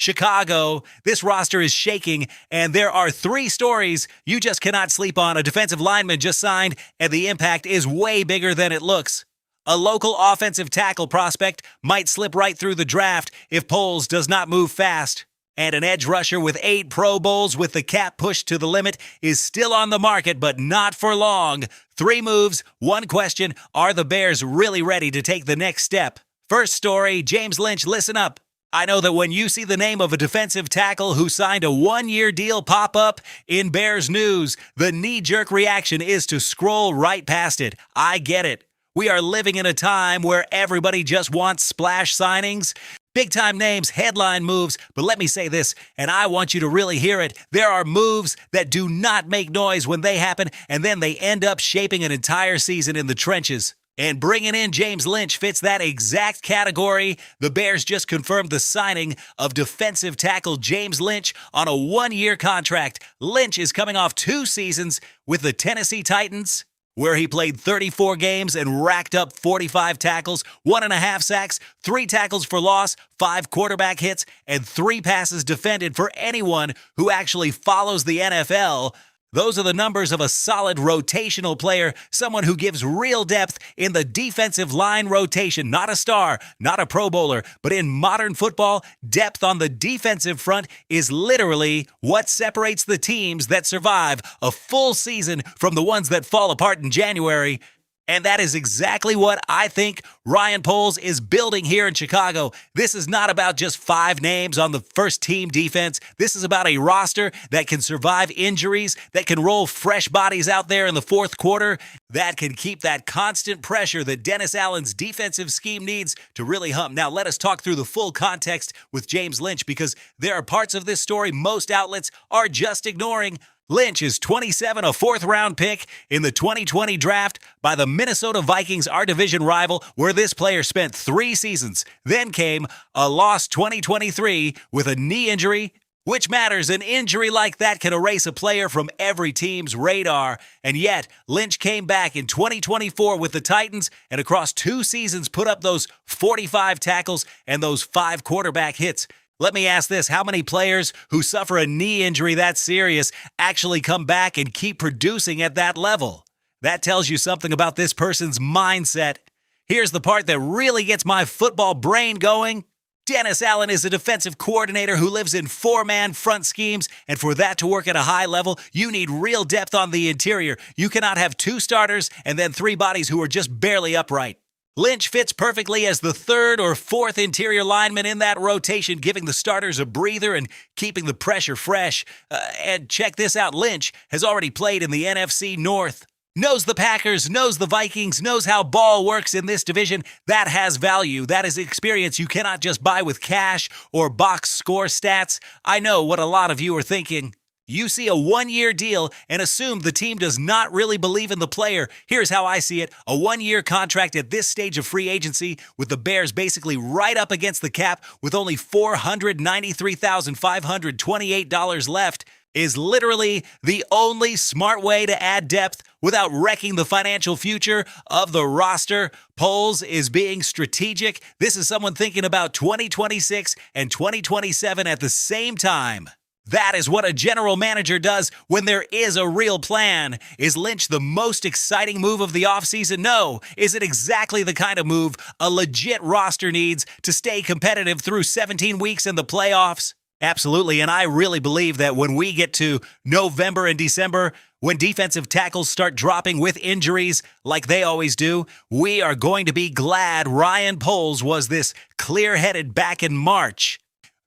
Chicago. This roster is shaking, and there are 3 stories you just cannot sleep on. A defensive lineman just signed, and the impact is way bigger than it looks. A local offensive tackle prospect might slip right through the draft if Poles does not move fast. And an edge rusher with 8 Pro Bowls with the cap pushed to the limit is still on the market, but not for long. 3 moves, 1 question. Are the Bears really ready to take the next step? First story, James Lynch, listen up. I know that when you see the name of a defensive tackle who signed a 1-year deal pop up in Bears news, the knee-jerk reaction is to scroll right past it. I get it. We are living in a time where everybody just wants splash signings. Big-time names, headline moves, but let me say this, and I want you to really hear it. There are moves that do not make noise when they happen, and then they end up shaping an entire season in the trenches. And bringing in James Lynch fits that exact category. The Bears just confirmed the signing of defensive tackle James Lynch on a 1-year contract. Lynch is coming off 2 seasons with the Tennessee Titans, where he played 34 games and racked up 45 tackles, 1.5 sacks, 3 tackles for loss, 5 quarterback hits, and 3 passes defended. For anyone who actually follows the NFL, those are the numbers of a solid rotational player, someone who gives real depth in the defensive line rotation. Not a star, not a Pro Bowler, but in modern football, depth on the defensive front is literally what separates the teams that survive a full season from the ones that fall apart in January. And that is exactly what I think Ryan Poles is building here in Chicago. This is not about just 5 names on the first team defense. This is about a roster that can survive injuries, that can roll fresh bodies out there in the 4th quarter, that can keep that constant pressure that Dennis Allen's defensive scheme needs to really hum. Now, let us talk through the full context with James Lynch, because there are parts of this story most outlets are just ignoring. Lynch is 27, a 4th-round pick in the 2020 draft by the Minnesota Vikings, our division rival, where this player spent 3 seasons. Then came a lost 2023 with a knee injury, which matters. An injury like that can erase a player from every team's radar. And yet, Lynch came back in 2024 with the Titans and across 2 seasons put up those 45 tackles and those 5 quarterback hits. Let me ask this, how many players who suffer a knee injury that serious actually come back and keep producing at that level? That tells you something about this person's mindset. Here's the part that really gets my football brain going. Dennis Allen is a defensive coordinator who lives in 4-man front schemes, and for that to work at a high level, you need real depth on the interior. You cannot have 2 starters and then 3 bodies who are just barely upright. Lynch fits perfectly as the 3rd or 4th interior lineman in that rotation, giving the starters a breather and keeping the pressure fresh. And check this out, Lynch has already played in the NFC North. Knows the Packers, knows the Vikings, knows how ball works in this division. That has value. That is experience you cannot just buy with cash or box score stats. I know what a lot of you are thinking. You see a 1-year deal and assume the team does not really believe in the player. Here's how I see it. A 1-year contract at this stage of free agency, with the Bears basically right up against the cap with only $493,528 left, is literally the only smart way to add depth without wrecking the financial future of the roster. Poles is being strategic. This is someone thinking about 2026 and 2027 at the same time. That is what a general manager does when there is a real plan. Is Lynch the most exciting move of the offseason? No. Is it exactly the kind of move a legit roster needs to stay competitive through 17 weeks in the playoffs? Absolutely, and I really believe that when we get to November and December, when defensive tackles start dropping with injuries like they always do, we are going to be glad Ryan Poles was this clear-headed back in March.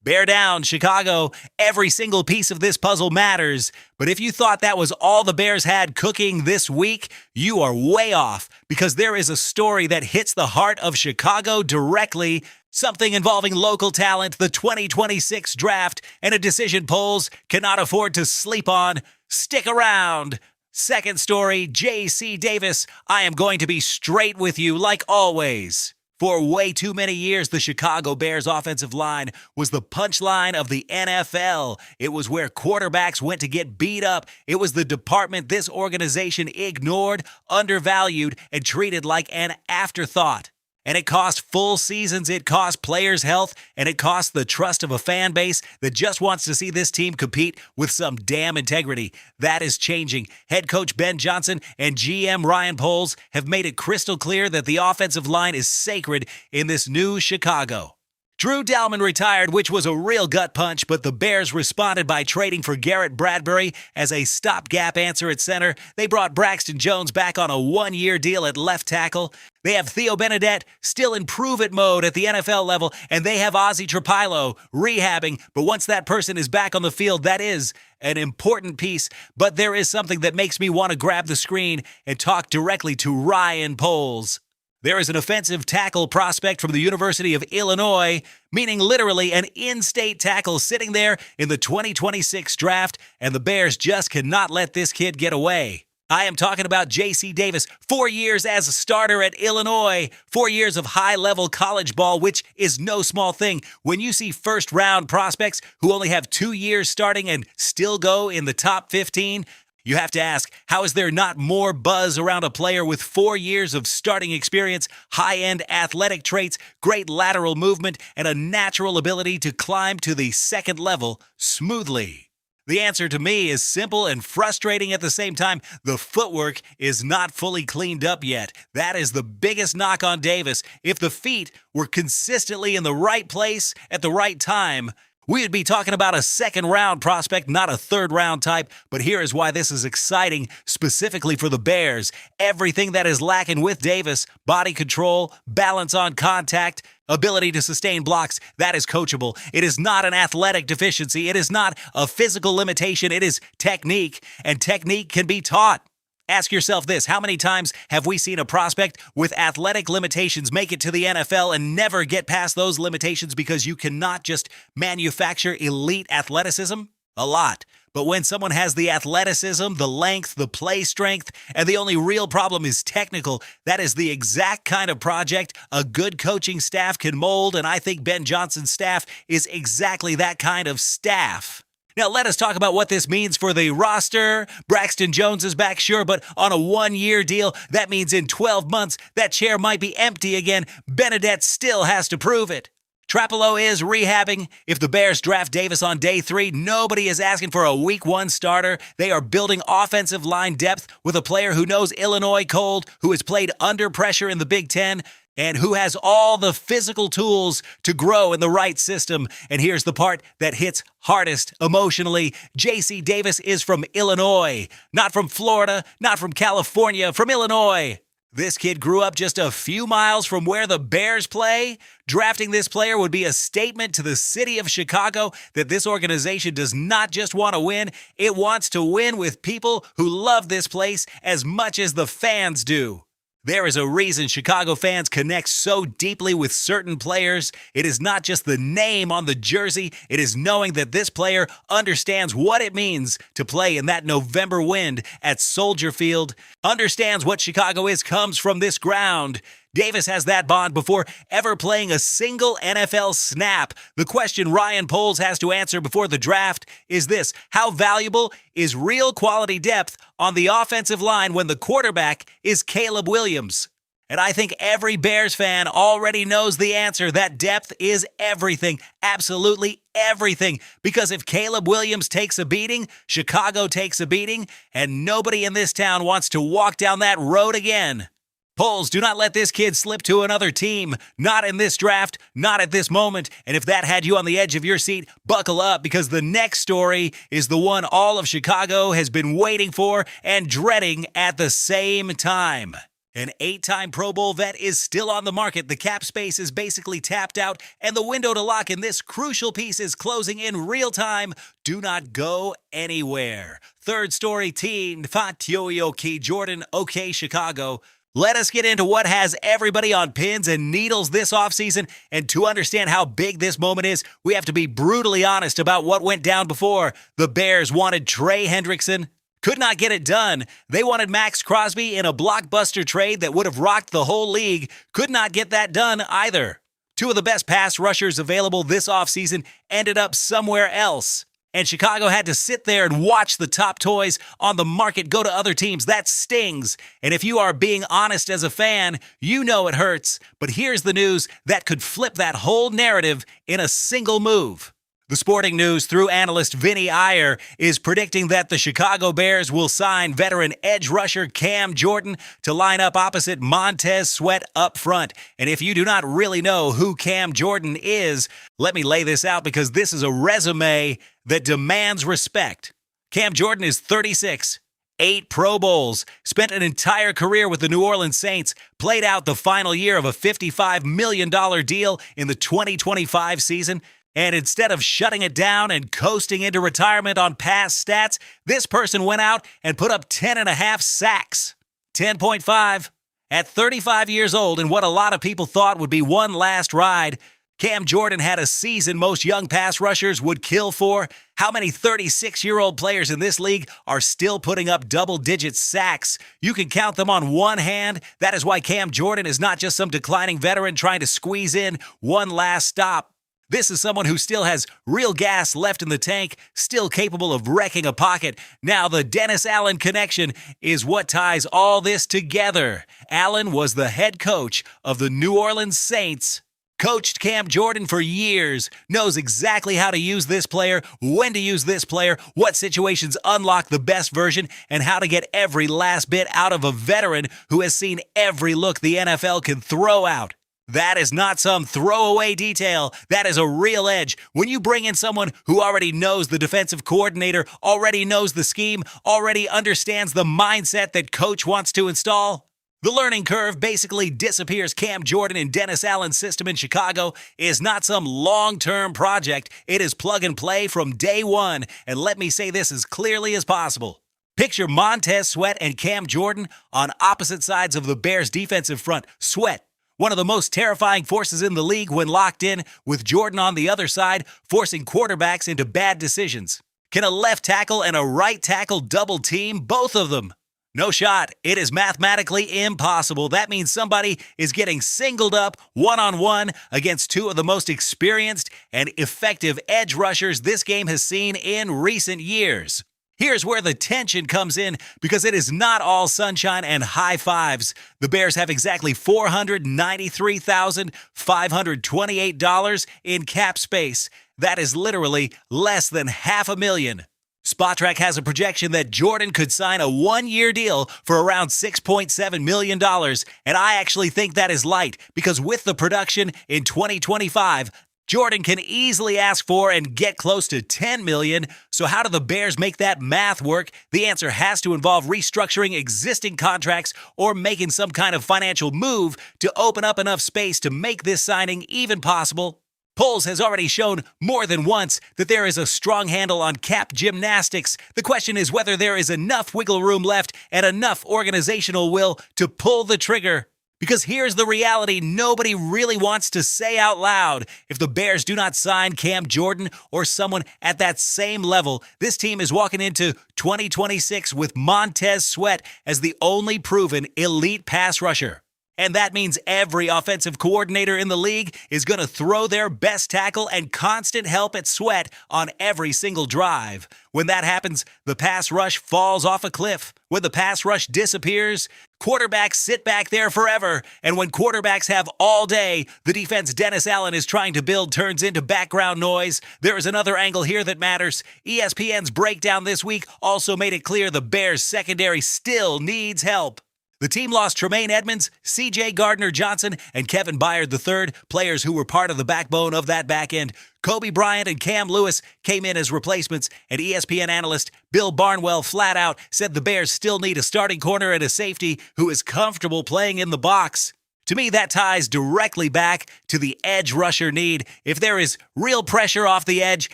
Bear down, Chicago. Every single piece of this puzzle matters. But if you thought that was all the Bears had cooking this week, you are way off, because there is a story that hits the heart of Chicago directly, something involving local talent, the 2026 draft, and a decision Poles cannot afford to sleep on. Stick around. Second story, J.C. Davis. I am going to be straight with you like always. For way too many years, the Chicago Bears offensive line was the punchline of the NFL. It was where quarterbacks went to get beat up. It was the department this organization ignored, undervalued, and treated like an afterthought. And it costs full seasons, it costs players' health, and it costs the trust of a fan base that just wants to see this team compete with some damn integrity. That is changing. Head coach Ben Johnson and GM Ryan Poles have made it crystal clear that the offensive line is sacred in this new Chicago. Drew Dalman retired, which was a real gut punch, but the Bears responded by trading for Garrett Bradbury as a stopgap answer at center. They brought Braxton Jones back on a one-year deal at left tackle. They have Theo Benedette still in prove-it mode at the NFL level, and they have Ozzie Trapilo rehabbing. But once that person is back on the field, that is an important piece. But there is something that makes me want to grab the screen and talk directly to Ryan Poles. There is an offensive tackle prospect from the University of Illinois, meaning literally an in-state tackle sitting there in the 2026 draft, and the Bears just cannot let this kid get away. I am talking about J.C. Davis, 4 years as a starter at Illinois, 4 years of high-level college ball, which is no small thing. When you see first-round prospects who only have 2 years starting and still go in the top 15, you have to ask, how is there not more buzz around a player with 4 years of starting experience, high-end athletic traits, great lateral movement, and a natural ability to climb to the second level smoothly? The answer to me is simple and frustrating at the same time. The footwork is not fully cleaned up yet. That is the biggest knock on Davis. If the feet were consistently in the right place at the right time, we would be talking about a second-round prospect, not a third-round type. But here is why this is exciting, specifically for the Bears. Everything that is lacking with Davis, body control, balance on contact, ability to sustain blocks, that is coachable. It is not an athletic deficiency. It is not a physical limitation. It is technique, and technique can be taught. Ask yourself this, how many times have we seen a prospect with athletic limitations make it to the NFL and never get past those limitations because you cannot just manufacture elite athleticism? A lot. But when someone has the athleticism, the length, the play strength, and the only real problem is technical, that is the exact kind of project a good coaching staff can mold, and I think Ben Johnson's staff is exactly that kind of staff. Now, let us talk about what this means for the roster. Braxton Jones is back, sure, but on a one-year deal. That means in 12 months, that chair might be empty again. Benedette still has to prove it. Trapilo is rehabbing. If the Bears draft Davis on day 3, nobody is asking for a week 1 starter. They are building offensive line depth with a player who knows Illinois cold, who has played under pressure in the Big Ten, and who has all the physical tools to grow in the right system. And here's the part that hits hardest emotionally. J.C. Davis is from Illinois, not from Florida, not from California, from Illinois. This kid grew up just a few miles from where the Bears play. Drafting this player would be a statement to the city of Chicago that this organization does not just want to win, it wants to win with people who love this place as much as the fans do. There is a reason Chicago fans connect so deeply with certain players. It is not just the name on the jersey. It is knowing that this player understands what it means to play in that November wind at Soldier Field, understands what Chicago is, comes from this ground. Davis has that bond before ever playing a single NFL snap. The question Ryan Poles has to answer before the draft is this: how valuable is real quality depth on the offensive line when the quarterback is Caleb Williams? And I think every Bears fan already knows the answer. That depth is everything, absolutely everything. Because if Caleb Williams takes a beating, Chicago takes a beating, and nobody in this town wants to walk down that road again. Poles, do not let this kid slip to another team. Not in this draft, not at this moment. And if that had you on the edge of your seat, buckle up, because the next story is the one all of Chicago has been waiting for and dreading at the same time. An 8-time Pro Bowl vet is still on the market. The cap space is basically tapped out, and the window to lock in this crucial piece is closing in real time. Do not go anywhere. Third story team, Fatioioki Jordan, OK Chicago. Let us get into what has everybody on pins and needles this offseason, and to understand how big this moment is, we have to be brutally honest about what went down before. The Bears wanted Trey Hendrickson, could not get it done. They wanted Max Crosby in a blockbuster trade that would have rocked the whole league, could not get that done either. Two of the best pass rushers available this offseason ended up somewhere else. and Chicago had to sit there and watch the top toys on the market go to other teams. That stings. And if you are being honest as a fan, you know it hurts. But here's the news that could flip that whole narrative in a single move. The Sporting News, through analyst Vinny Iyer, is predicting that the Chicago Bears will sign veteran edge rusher Cam Jordan to line up opposite Montez Sweat up front. And if you do not really know who Cam Jordan is, let me lay this out because this is a resume that demands respect. Cam Jordan is 36. 8 Pro Bowls, spent an entire career with the New Orleans Saints, played out the final year of a $55 million deal in the 2025 season. And instead of shutting it down and coasting into retirement on past stats, this person went out and put up 10.5 sacks. 10.5. At 35 years old, in what a lot of people thought would be one last ride, Cam Jordan had a season most young pass rushers would kill for. How many 36-year-old players in this league are still putting up double-digit sacks? You can count them on one hand. That is why Cam Jordan is not just some declining veteran trying to squeeze in one last stop. This is someone who still has real gas left in the tank, still capable of wrecking a pocket. Now, the Dennis Allen connection is what ties all this together. Allen was the head coach of the New Orleans Saints, coached Cam Jordan for years, knows exactly how to use this player, when to use this player, what situations unlock the best version, and how to get every last bit out of a veteran who has seen every look the NFL can throw out. That is not some throwaway detail. That is a real edge. When you bring in someone who already knows the defensive coordinator, already knows the scheme, already understands the mindset that coach wants to install, the learning curve basically disappears. Cam Jordan in Dennis Allen's system in Chicago is not some long-term project. It is plug and play from day one. And let me say this as clearly as possible. Picture Montez Sweat and Cam Jordan on opposite sides of the Bears' defensive front. Sweat, one of the most terrifying forces in the league when locked in, with Jordan on the other side, forcing quarterbacks into bad decisions. Can a left tackle and a right tackle double team both of them? No shot. It is mathematically impossible. That means somebody is getting singled up one-on-one against two of the most experienced and effective edge rushers this game has seen in recent years. Here's where the tension comes in, because it is not all sunshine and high fives. The Bears have exactly $493,528 in cap space. That is literally less than $500,000. Spotrac has a projection that Jordan could sign a one-year deal for around $6.7 million, and I actually think that is light, because with the production in 2025, Jordan can easily ask for and get close to $10 million. So how do the Bears make that math work? The answer has to involve restructuring existing contracts or making some kind of financial move to open up enough space to make this signing even possible. Poles has already shown more than once that there is a strong handle on cap gymnastics. The question is whether there is enough wiggle room left and enough organizational will to pull the trigger. Because here's the reality nobody really wants to say out loud. If the Bears do not sign Cam Jordan or someone at that same level, this team is walking into 2026 with Montez Sweat as the only proven elite pass rusher. And that means every offensive coordinator in the league is going to throw their best tackle and constant help at Sweat on every single drive. When that happens, the pass rush falls off a cliff. When the pass rush disappears, quarterbacks sit back there forever. And when quarterbacks have all day, the defense Dennis Allen is trying to build turns into background noise. There is another angle here that matters. ESPN's breakdown this week also made it clear the Bears' secondary still needs help. The team lost Tremaine Edmonds, C.J. Gardner-Johnson, and Kevin Byard III, players who were part of the backbone of that back end. Kobe Bryant and Cam Lewis came in as replacements, and ESPN analyst Bill Barnwell flat out said the Bears still need a starting corner and a safety who is comfortable playing in the box. To me, that ties directly back to the edge rusher need. If there is real pressure off the edge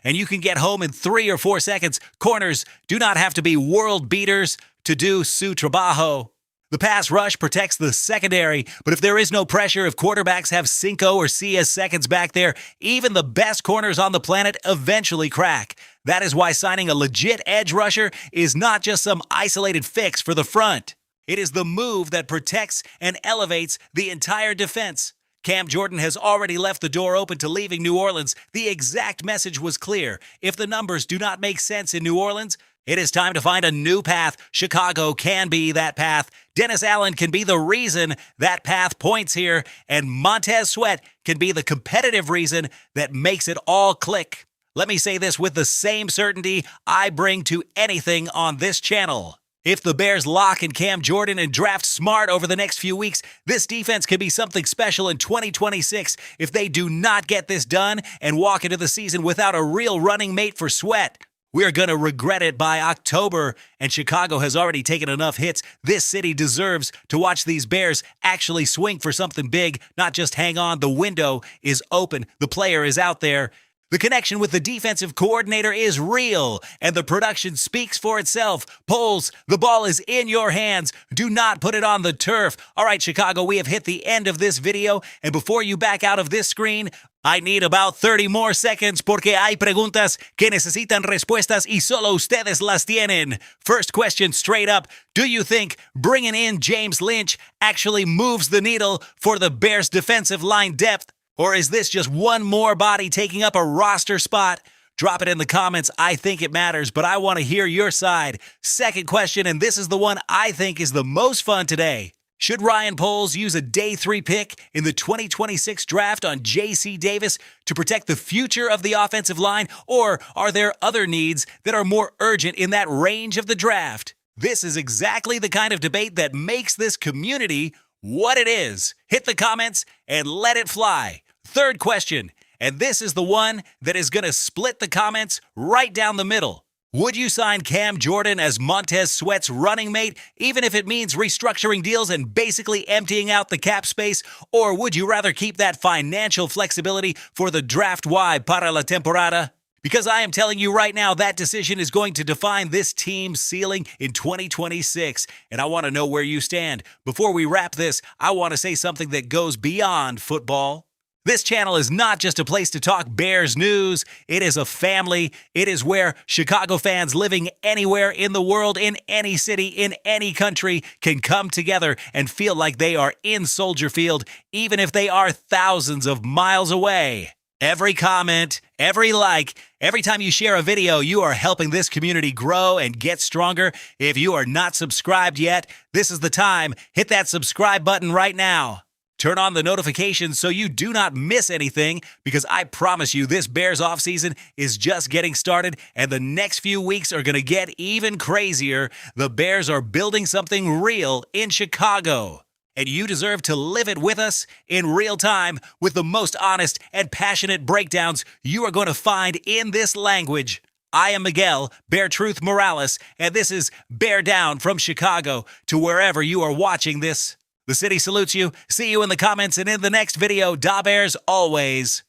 and you can get home in 3 or 4 seconds, corners do not have to be world beaters to do su trabajo. The pass rush protects the secondary, but if there is no pressure, if quarterbacks have 5 or 6 seconds back there, even the best corners on the planet eventually crack. That is why signing a legit edge rusher is not just some isolated fix for the front. It is the move that protects and elevates the entire defense. Cam Jordan has already left the door open to leaving New Orleans. The exact message was clear. If the numbers do not make sense in New Orleans, it is time to find a new path. Chicago can be that path. Dennis Allen can be the reason that path points here, and Montez Sweat can be the competitive reason that makes it all click. Let me say this with the same certainty I bring to anything on this channel. If the Bears lock in Cam Jordan and draft smart over the next few weeks, this defense could be something special in 2026. If they do not get this done and walk into the season without a real running mate for Sweat, we're going to regret it by October, and Chicago has already taken enough hits. This city deserves to watch these Bears actually swing for something big, not just hang on. The window is open. The player is out there. The connection with the defensive coordinator is real, and the production speaks for itself. Poles, the ball is in your hands. Do not put it on the turf. All right, Chicago, we have hit the end of this video, and before you back out of this screen, I need about 30 more seconds porque hay preguntas que necesitan respuestas y solo ustedes las tienen. First question straight up. Do you think bringing in James Lynch actually moves the needle for the Bears' defensive line depth? Or is this just one more body taking up a roster spot? Drop it in the comments. I think it matters, but I want to hear your side. Second question, and this is the one I think is the most fun today. Should Ryan Poles use a day 3 pick in the 2026 draft on J.C. Davis to protect the future of the offensive line, or are there other needs that are more urgent in that range of the draft? This is exactly the kind of debate that makes this community what it is. Hit the comments and let it fly. Third question, and this is the one that is going to split the comments right down the middle. Would you sign Cam Jordan as Montez Sweat's running mate, even if it means restructuring deals and basically emptying out the cap space? Or would you rather keep that financial flexibility for the draft wide para la temporada? Because I am telling you right now, that decision is going to define this team's ceiling in 2026. And I want to know where you stand. Before we wrap this, I want to say something that goes beyond football. This channel is not just a place to talk Bears news. It is a family. It is where Chicago fans living anywhere in the world, in any city, in any country, can come together and feel like they are in Soldier Field, even if they are thousands of miles away. Every comment, every like, every time you share a video, you are helping this community grow and get stronger. If you are not subscribed yet, this is the time. Hit that subscribe button right now. Turn on the notifications so you do not miss anything, because I promise you this Bears offseason is just getting started, and the next few weeks are going to get even crazier. The Bears are building something real in Chicago, and you deserve to live it with us in real time with the most honest and passionate breakdowns you are going to find in this language. I am Miguel Bear Truth Morales, and this is Bear Down from Chicago to wherever you are watching this. The city salutes you. See you in the comments and in the next video. Da Bears always.